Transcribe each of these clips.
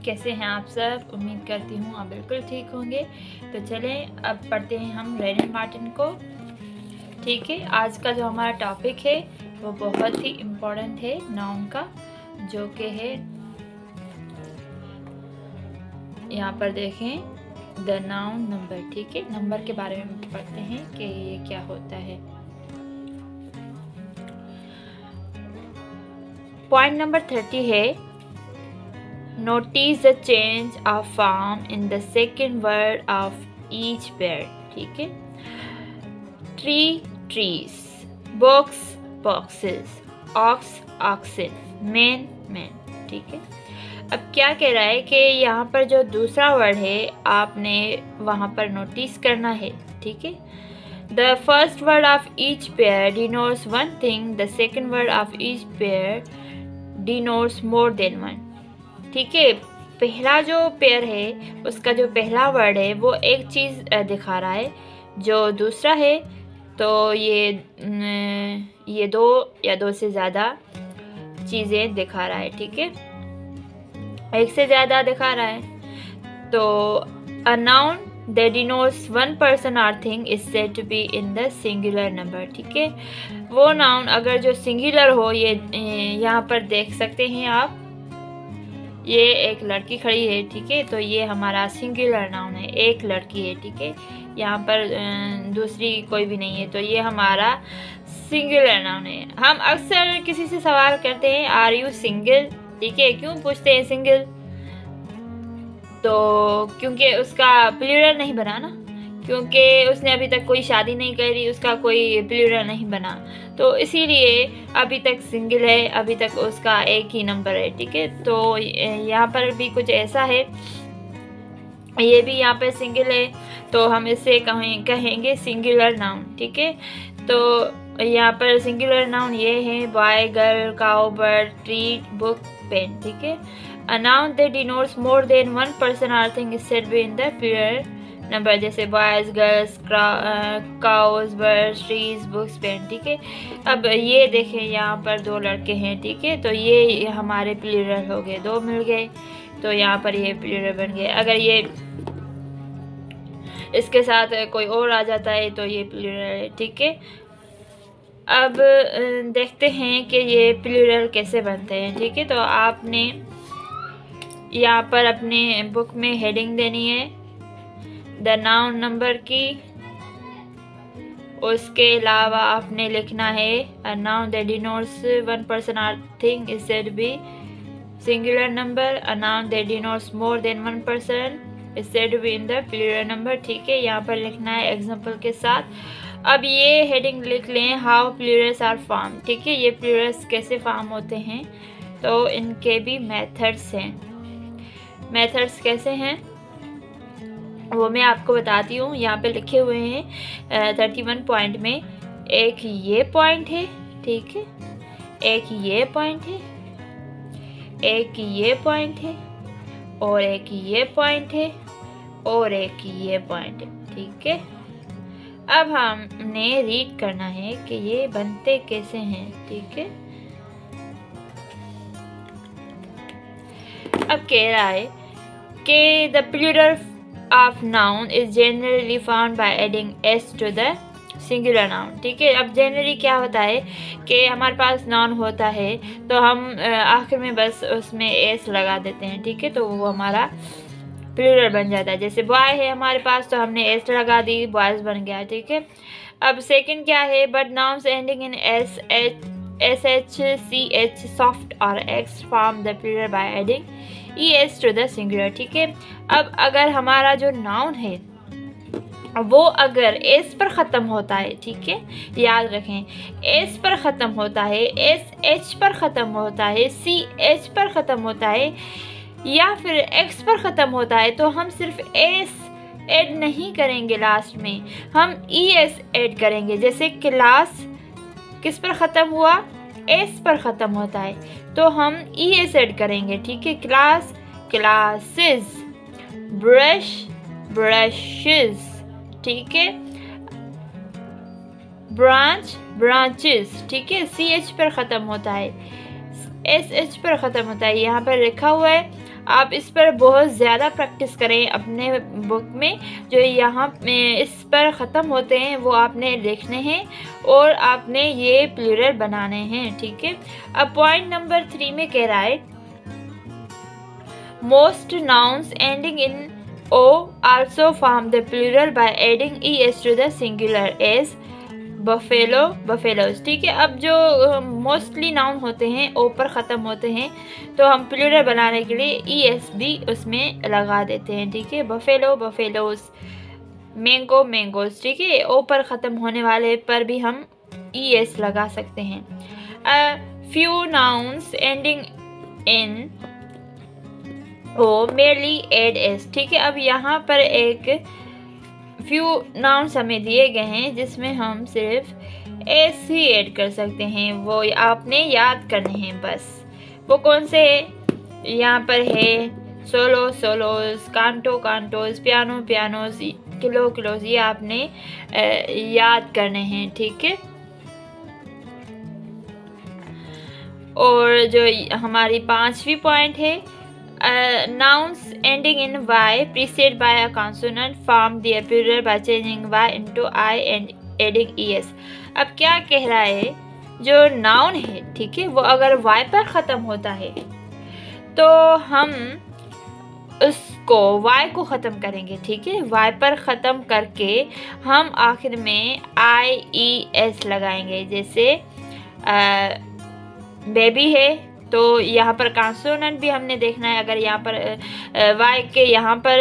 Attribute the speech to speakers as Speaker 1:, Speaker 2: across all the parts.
Speaker 1: कैसे हैं आप सब। उम्मीद करती हूँ आप बिल्कुल ठीक होंगे। तो चलें अब पढ़ते हैं हम रेनिन मार्टिन को। ठीक है, आज का जो हमारा टॉपिक है वो बहुत ही इम्पोर्टेंट है नाउन का, जो कि है यहाँ पर देखें द नाउन नंबर। ठीक है, नंबर के बारे में पढ़ते हैं कि ये क्या होता है। पॉइंट नंबर 30 है, notice the change of form in the second word of each pair. ठीक है, tree trees, box boxes, ox oxen, man man. ठीक है, अब क्या कह रहा है कि यहाँ पर जो दूसरा वर्ड है आपने वहाँ पर नोटिस करना है। ठीक है, the first word of each pair denotes one thing, the second word of each pair denotes more than one. ठीक है, पहला जो पेयर है उसका जो पहला वर्ड है वो एक चीज़ दिखा रहा है, जो दूसरा है तो ये दो या दो से ज़्यादा चीज़ें दिखा रहा है। ठीक है, एक से ज़्यादा दिखा रहा है। तो a noun that denotes one person or thing is said to be in the singular number। ठीक है, वो नाउन अगर जो सिंगुलर हो, ये यहाँ पर देख सकते हैं आप, ये एक लड़की खड़ी है। ठीक है, तो ये हमारा सिंगुलर नाउन है, एक लड़की है। ठीक है, यहाँ पर दूसरी कोई भी नहीं है, तो ये हमारा सिंगुलर नाउन है। हम अक्सर किसी से सवाल करते हैं आर यू सिंगल। ठीक है, क्यों पूछते हैं सिंगल? तो क्योंकि उसका प्लूरल नहीं बना ना, क्योंकि उसने अभी तक कोई शादी नहीं करी, उसका कोई प्लूरल नहीं बना, तो इसीलिए अभी तक सिंगल है, अभी तक उसका एक ही नंबर है। ठीक है, तो यहाँ पर भी कुछ ऐसा है, ये भी यहाँ पर सिंगल है, तो हम इसे कहेंगे सिंगुलर नाउन। ठीक है, तो यहाँ पर सिंगुलर नाउन ये है boy, girl, cow, bird, tree, book, pen. ठीक है, a noun that denotes more than one person or thing is said to be in the plural number, जैसे boys, girls, cows, birds, trees, books, pen। ठीक है, अब ये देखें यहाँ पर दो लड़के हैं। ठीक है, तो ये हमारे प्लूरल हो गए, दो मिल गए, तो यहाँ पर ये प्लूरल बन गए। अगर ये इसके साथ कोई और आ जाता है तो ये प्लूरल है। ठीक है, अब देखते हैं कि ये प्लूरल कैसे बनते हैं। ठीक है, तो आपने यहाँ पर अपने बुक में हेडिंग देनी है द नाउन नंबर की। उसके अलावा आपने लिखना है a noun that denotes one person or thing is said to be singular number, a noun that denotes more than one person is said to be in the plural number. ठीक है, यहाँ पर लिखना है एग्जाम्पल के साथ। अब ये हेडिंग लिख लें हाउ प्लूरल्स आर फॉर्म। ठीक है, ये प्लूरल्स कैसे फॉर्म होते हैं, तो इनके भी मेथड्स हैं। मेथड्स कैसे हैं वो मैं आपको बताती हूँ। यहाँ पे लिखे हुए हैं 31 पॉइंट में, एक ये पॉइंट है। ठीक है, एक ये पॉइंट है, एक ये पॉइंट है, और एक ये पॉइंट है, और एक ये पॉइंट है। ठीक है, अब हमने रीड करना है कि ये बनते कैसे हैं। ठीक है, अब कह रहा है कि the plural of noun is generally found by adding S to the singular noun. ठीक है, अब जनरली क्या होता है कि हमारे पास नाउन होता है तो हम आखिर में बस उसमें एस लगा देते हैं। ठीक है, तो वो हमारा प्लूरल बन जाता है। जैसे बॉय है हमारे पास तो हमने एस लगा दी, बॉयज बन गया। ठीक है, अब सेकंड क्या है, but nouns ending in s, h, c, h, soft or x form the plural by adding ES to the singular. ठीक है, अब अगर हमारा जो नाउन है वो अगर एस पर ख़त्म होता है, ठीक है, याद रखें, एस पर ख़त्म होता है, एस एच पर ख़त्म होता है, सी एच पर ख़त्म होता है, या फिर एक्स पर ख़त्म होता है, तो हम सिर्फ एस ऐड नहीं करेंगे, लास्ट में हम ES ऐड करेंगे। जैसे क्लास किस पर ख़त्म हुआ, एस पर ख़त्म होता है, तो हम ES ऐड करेंगे। ठीक है, क्लास, क्लासेस, ब्रश, ब्रशेस। ठीक है, ब्रांच, ब्रांचेस। ठीक है, CH पर ख़त्म होता है, SH पर ख़त्म होता है, यहाँ पर लिखा हुआ है। आप इस पर बहुत ज़्यादा प्रैक्टिस करें अपने बुक में, जो यहाँ इस पर ख़त्म होते हैं वो आपने लिखने हैं और आपने ये प्लूरल बनाने हैं, ठीक है। अब पॉइंट नंबर 3 में कह रहा है most nouns ending in O also form the plural by adding es to the singular as buffalo, buffaloes, ठीक है। अब जो मोस्टली नाउन होते हैं ओ पर ख़त्म होते हैं तो हम प्लूरल बनाने के लिए es भी उसमें लगा देते हैं, ठीक है। बफेलो, बफेलोज, मैंगो, मैंगोज, ठीक है। ओ पर ख़त्म होने वाले पर भी हम es लगा सकते हैं। Few nouns ending in O merely add S, ठीक है। अब यहाँ पर एक फ्यू नाउन्स हमें दिए गए हैं जिसमें हम सिर्फ एस ही ऐड कर सकते हैं, वो आपने याद करने हैं बस। वो कौन से है? यहाँ पर है सोलो, सोलोज, कांटो, कांटोज, पियानो, पियानोज, किलो, किलोज, ये आपने याद करने हैं, ठीक है। और जो हमारी 5वीं पॉइंट है nouns ending in y preceded by a consonant form their plural by changing y into I and adding es। अब क्या कह रहा है, जो नाउन है, ठीक है, वो अगर y पर ख़त्म होता है तो हम उसको y को ख़त्म करेंगे, ठीक है। y पर ख़त्म करके हम आखिर में I E S लगाएंगे। जैसे बेबी है तो यहाँ पर कॉन्सोनेंट भी हमने देखना है। अगर यहाँ पर वाई के यहाँ पर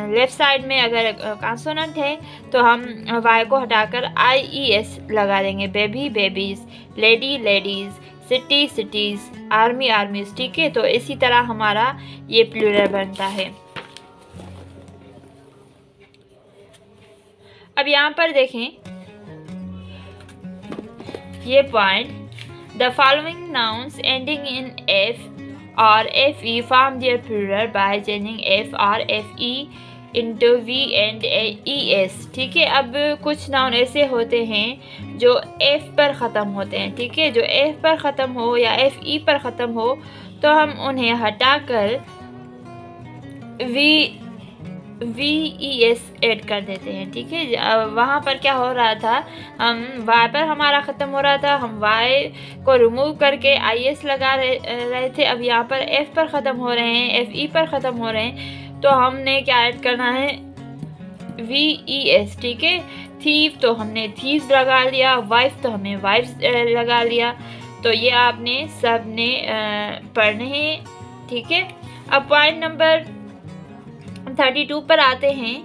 Speaker 1: लेफ़्ट साइड में अगर कॉन्सोनेंट है तो हम वाई को हटाकर IES लगा देंगे। Baby, babies, lady, ladies, city, cities, army, armies, ठीक है। तो इसी तरह हमारा ये प्लूरल बनता है। अब यहाँ पर देखें ये point, the following nouns ending in F or FE form their plural by changing F or FE into V and ES, ठीक है। अब कुछ नाउन ऐसे होते हैं जो F पर ख़त्म होते हैं, ठीक है। जो F पर ख़त्म हो या FE पर ख़त्म हो तो हम उन्हें हटाकर VES ऐड कर देते हैं, ठीक है। वहाँ पर क्या हो रहा था, हम Y पर हमारा ख़त्म हो रहा था, हम Y को रिमूव करके IS लगा रहे थे। अब यहाँ पर F पर ख़त्म हो रहे हैं, FE पर ख़त्म हो रहे हैं, तो हमने क्या ऐड करना है, VES, ठीक है। थीव तो हमने थीव्स लगा लिया, वाइफ तो हमने वाइफ्स लगा लिया। तो ये आपने सब ने पढ़ने हैं, ठीक है। अब पॉइंट नंबर 32 पर आते हैं।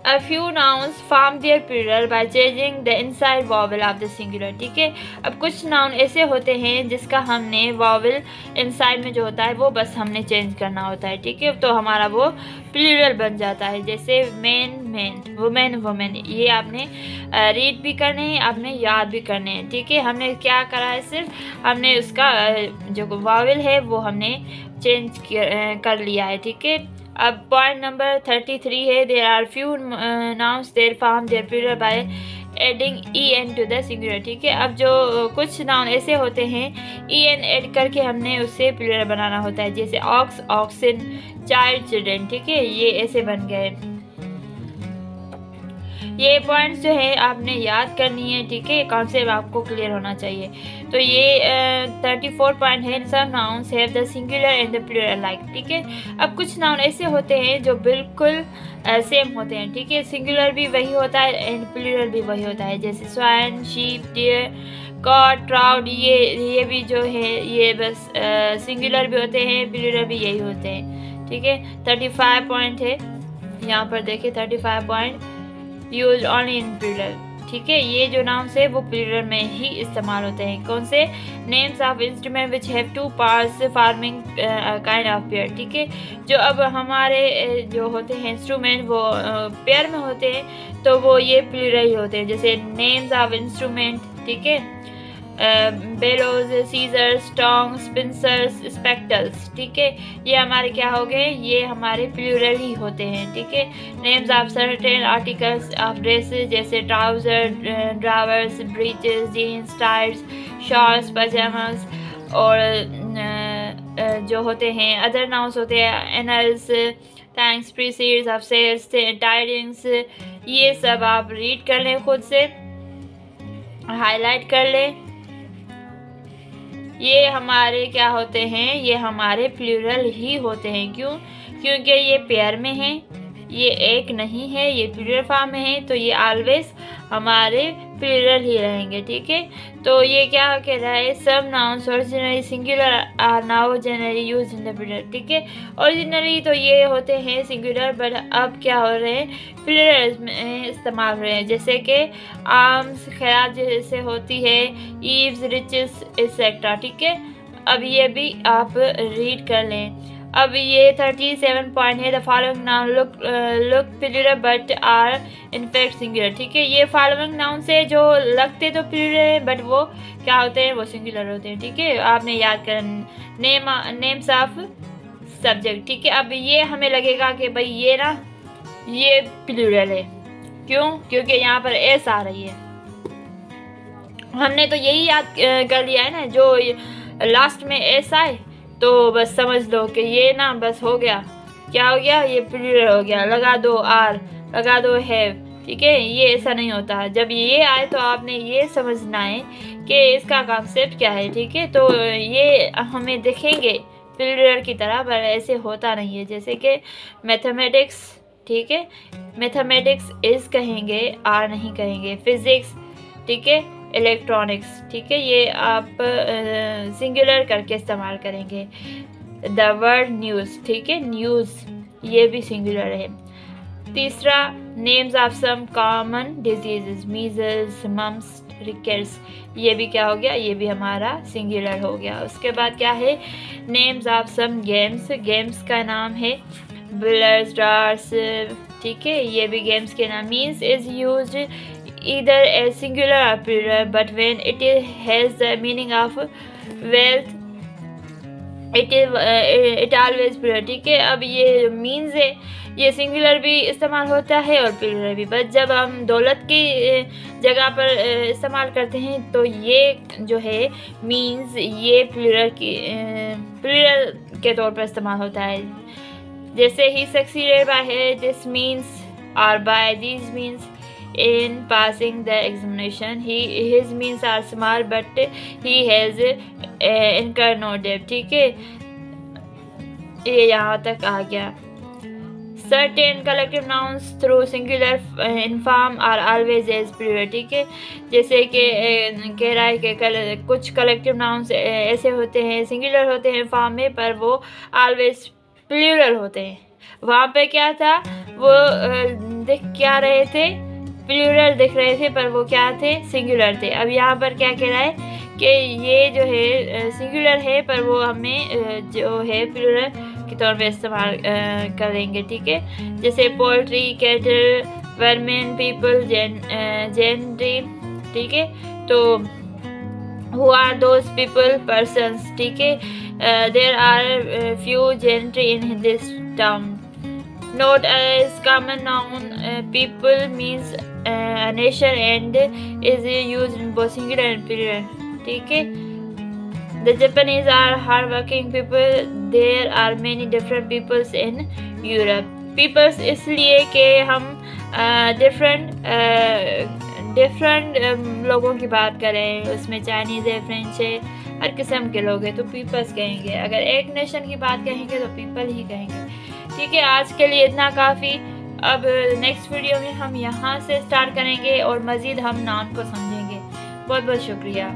Speaker 1: A few nouns form their plural by changing the inside vowel of the singular, ठीक है। अब कुछ नाउन ऐसे होते हैं जिसका हमने वॉवल इनसाइड में जो होता है वो बस हमने चेंज करना होता है, ठीक है। तो हमारा वो प्लूरल बन जाता है। जैसे मैन, मैन, वुमेन, वुमेन, ये आपने रीड भी करने हैं, आपने याद भी करने हैं, ठीक है। हमने क्या करा है, सिर्फ हमने उसका जो वॉवल है वो हमने चेंज कर लिया है, ठीक है। अब पॉइंट नंबर 33 है, there are few nouns their form their plural by adding en to the singular, ठीक है। अब जो कुछ नाउन ऐसे होते हैं en ऐड करके हमने उससे प्लूरल बनाना होता है। जैसे ऑक्स, ऑक्सिन, चाइल्ड, चिल्ड्रेन, ठीक है। ये ऐसे बन गए। ये पॉइंट्स जो है आपने याद करनी है, ठीक है। कॉन्सेप्ट आपको क्लियर होना चाहिए। तो ये 34 पॉइंट है। Some nouns have the singular and the plural like, ठीक है। अब कुछ नाउन ऐसे होते हैं जो बिल्कुल सेम होते हैं, ठीक है। सिंगुलर भी वही होता है एंड प्लूरल भी वही होता है। जैसे swine, sheep, deer, cod, trout, ये भी जो है ये बस सिंगुलर भी होते हैं, प्लूरल भी यही होते हैं, ठीक है। 35 पॉइंट है, यहाँ पर देखिए 35 point use only in plural, ठीक है। ये जो नाउन्स है वो प्लूरल में ही इस्तेमाल होते हैं। कौन से? Names of instrument which have two parts farming kind of pair, ठीक है। जो अब हमारे जो होते हैं इंस्ट्रूमेंट वो पेयर में होते हैं तो वो ये प्लूरल ही होते हैं। जैसे नेम्स ऑफ इंस्ट्रूमेंट, ठीक है, bellows, scissors, tongs, pincers, spectacles, ठीक है। ये हमारे क्या हो गए, ये हमारे प्लूरल ही होते हैं, ठीक है। Names of certain articles of dresses जैसे trouser, drawers, breeches, jeans, tights, shorts, pyjamas, और जो होते हैं अदर नाउन्स होते हैं annals, thanks, proceeds, upsets, tidings, ये सब आप रीड कर लें, खुद से हाईलाइट कर लें। ये हमारे क्या होते हैं, ये हमारे प्लूरल ही होते हैं। क्यों? क्योंकि ये पेयर में है, ये एक नहीं है, ये प्लूरल फॉर्म में है, तो ये ऑलवेज हमारे प्लूरल ही रहेंगे। ठीक है, तो ये क्या कह रहा है, some nouns originally singular are now generally used in the plural. ठीक है, ओरिजिनली तो ये होते हैं सिंगुलर, बट अब क्या हो रहे हैं, प्लूरल में इस्तेमाल हो रहे हैं। जैसे कि आर्म्स, खैरात जैसे होती है, ईव्स, रिचेस एक्सेट्रा। ठीक है, अब ये भी आप रीड कर लें। अब ये 37 पॉइंट है, the following noun look plural but are in fact singular. ठीक है, ये फॉलोइंग नाउन से जो लगते तो प्लूरल है बट वो क्या होते हैं, वो सिंगुलर होते हैं। ठीक है, आपने याद करना, नेम्स ऑफ सब्जेक्ट। ठीक है, अब ये हमें लगेगा कि भाई ये ना ये प्लूरल है। क्यों? क्योंकि यहाँ पर एस आ रही है। हमने तो यही याद कर लिया है ना, जो लास्ट में एस आए तो बस समझ लो कि ये ना बस हो गया, क्या हो गया, ये प्लूरल हो गया। लगा दो आर, लगा दो हैव। ठीक है, ये ऐसा नहीं होता। जब ये आए तो आपने ये समझना है कि इसका कॉन्सेप्ट क्या है। ठीक है, तो ये हमें दिखेंगे प्लूरल की तरह, पर ऐसे होता नहीं है। जैसे कि मैथमेटिक्स, ठीक है, मैथमेटिक्स इज कहेंगे, आर नहीं कहेंगे। फिजिक्स, ठीक है, इलेक्ट्रॉनिक्स, ठीक है, ये आप सिंगुलर करके इस्तेमाल करेंगे। द वर्ड न्यूज़, ठीक है, न्यूज़ ये भी सिंगुलर है। तीसरा, names of some common diseases, measles, mumps, rickets, ये भी क्या हो गया, ये भी हमारा सिंगुलर हो गया। उसके बाद क्या है, names of some games, games का नाम है बिलियर्ड्स, डार्ट्स। ठीक है, ये भी गेम्स के नाम। Means is used either as singular or plural, but when it has the meaning of wealth it always plural। ठीक है, अब ये मीन्स है, ये सिंगुलर भी इस्तेमाल होता है और प्लूरल भी। बस जब हम दौलत की जगह पर इस्तेमाल करते हैं तो ये जो है मीन्स, ये प्लूरल के तौर पर इस्तेमाल होता है। जैसे ही succeeded by this means or by these means in passing the examination, his means are small but he has incurred no debt। ठीक है, ये यहाँ तक आ गया। certain collective nouns through singular inform are always as plural। ठीक है, जैसे कि कह रहा है कि कुछ कलेक्टिव नाउन्स ऐसे होते हैं, सिंगुलर होते हैं फॉर्म में, पर वो ऑलवेज प्लूरल होते हैं। वहाँ पे क्या था, वो दिख क्या रहे थे, प्लूरल दिख रहे थे, पर वो क्या थे, सिंगुलर थे। अब यहाँ पर क्या कह रहा है कि ये जो है सिंगुलर है, पर वो हमें जो है प्लूरल के तौर पे इस्तेमाल करेंगे। ठीक है, जैसे poultry, cattle, vermin, people, gentry. ठीक है, तो who are those people, persons. ठीक है, there are few gentry in this town. Note as common noun, people means a nation and is used in both singular and plural। ठीक है, the Japanese are hardworking people, there are many different peoples in Europe। peoples इसलिए कि हम different लोगों की बात करें, उसमें चाइनीज़ है, फ्रेंच है, हर किस्म के लोग हैं, तो पीपल्स कहेंगे। अगर एक नेशन की बात कहेंगे तो पीपल ही कहेंगे। ठीक है, आज के लिए इतना काफ़ी। अब नेक्स्ट वीडियो में हम यहाँ से स्टार्ट करेंगे और मज़ीद हम नाउन को समझेंगे। बहुत बहुत शुक्रिया।